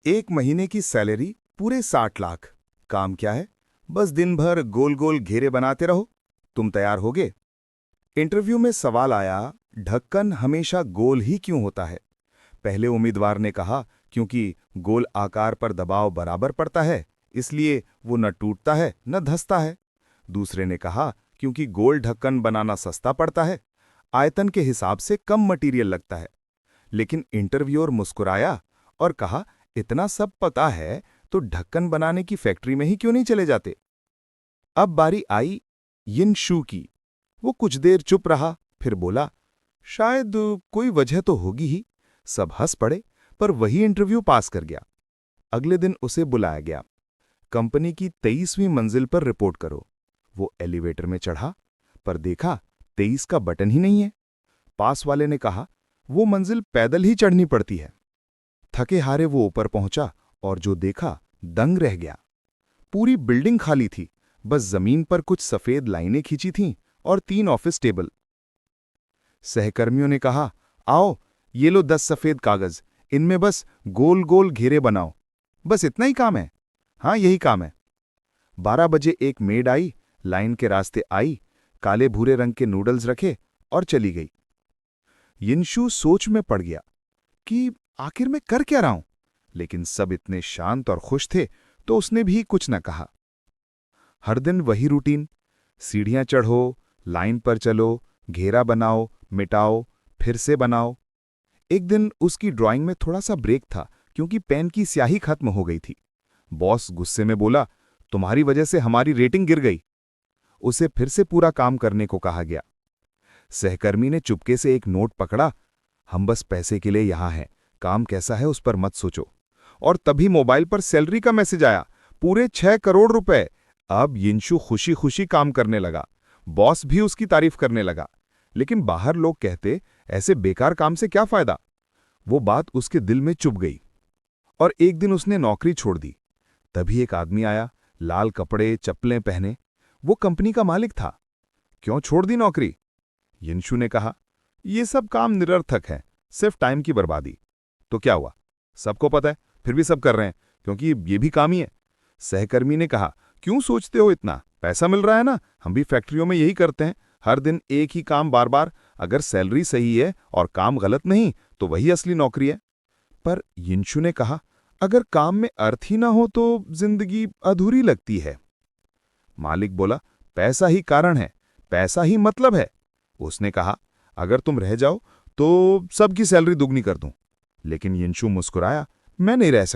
1 महीने की सैलरी पूरे 60 लाख। काम क्या है? बस दिन भर गोल गोल घेरे बनाते रहो। तुम तैयार होगे? इंटरव्यू में सवाल आया, ढक्कन हमेशा गोल ही क्यों होता है? पहले उम्मीदवार ने कहा, क्योंकि गोल आकार पर दबाव बराबर पड़ता है, इसलिए वो न टूटता है न धंसता है। दूसरे ने कहा, क्योंकि गोल ढक्कन बनाना सस्ता पड़ता है, आयतन के हिसाब से कम मटेरियल लगता है। लेकिन इंटरव्यूअर मुस्कुराया और कहा, इतना सब पता है तो ढक्कन बनाने की फैक्ट्री में ही क्यों नहीं चले जाते? अब बारी आई यिन शू की। वो कुछ देर चुप रहा, फिर बोला, शायद कोई वजह तो होगी ही। सब हंस पड़े, पर वही इंटरव्यू पास कर गया। अगले दिन उसे बुलाया गया। कंपनी की 23वीं मंजिल पर रिपोर्ट करो। वो एलिवेटर में चढ़ा, पर देखा 23 का बटन ही नहीं है। पास वाले ने कहा, वो मंजिल पैदल ही चढ़नी पड़ती है। थके हारे वो ऊपर पहुंचा और जो देखा दंग रह गया। पूरी बिल्डिंग खाली थी, बस जमीन पर कुछ सफेद लाइनें खींची थीं और 3 ऑफिस टेबल। सहकर्मियों ने कहा, आओ ये लो 10 सफेद कागज, इनमें बस गोल गोल घेरे बनाओ। बस इतना ही काम है? हाँ, यही काम है। 12 बजे एक मेड आई, लाइन के रास्ते आई, काले भूरे रंग के नूडल्स रखे और चली गई। यिनशू सोच में पड़ गया कि आखिर मैं कर क्या रहा हूं, लेकिन सब इतने शांत और खुश थे तो उसने भी कुछ न कहा। हर दिन वही रूटीन, सीढ़ियां चढ़ो, लाइन पर चलो, घेरा बनाओ, मिटाओ, फिर से बनाओ। एक दिन उसकी ड्राइंग में थोड़ा सा ब्रेक था, क्योंकि पेन की स्याही खत्म हो गई थी। बॉस गुस्से में बोला, तुम्हारी वजह से हमारी रेटिंग गिर गई। उसे फिर से पूरा काम करने को कहा गया। सहकर्मी ने चुपके से एक नोट पकड़ा, हम बस पैसे के लिए यहां हैं, काम कैसा है उस पर मत सोचो। और तभी मोबाइल पर सैलरी का मैसेज आया, पूरे 6 करोड़ रुपए। अब यिनशू खुशी खुशी काम करने लगा। बॉस भी उसकी तारीफ करने लगा। लेकिन बाहर लोग कहते, ऐसे बेकार काम से क्या फायदा? वो बात उसके दिल में चुभ गई और एक दिन उसने नौकरी छोड़ दी। तभी एक आदमी आया, लाल कपड़े, चप्पलें पहने। वो कंपनी का मालिक था। क्यों छोड़ दी नौकरी? यिनशू ने कहा, ये सब काम निरर्थक है, सिर्फ टाइम की बर्बादी। तो क्या हुआ? सबको पता है, फिर भी सब कर रहे हैं, क्योंकि ये भी काम ही है। सहकर्मी ने कहा, क्यों सोचते हो इतना? पैसा मिल रहा है ना, हम भी फैक्ट्रियों में यही करते हैं, हर दिन एक ही काम बार बार। अगर सैलरी सही है और काम गलत नहीं, तो वही असली नौकरी है। पर यिनशू ने कहा, अगर काम में अर्थ ही ना हो तो जिंदगी अधूरी लगती है। मालिक बोला, पैसा ही कारण है, पैसा ही मतलब है। उसने कहा, अगर तुम रह जाओ तो सबकी सैलरी दुगनी कर दूं। लेकिन यिनशू मुस्कुराया, मैं नहीं रह सकता।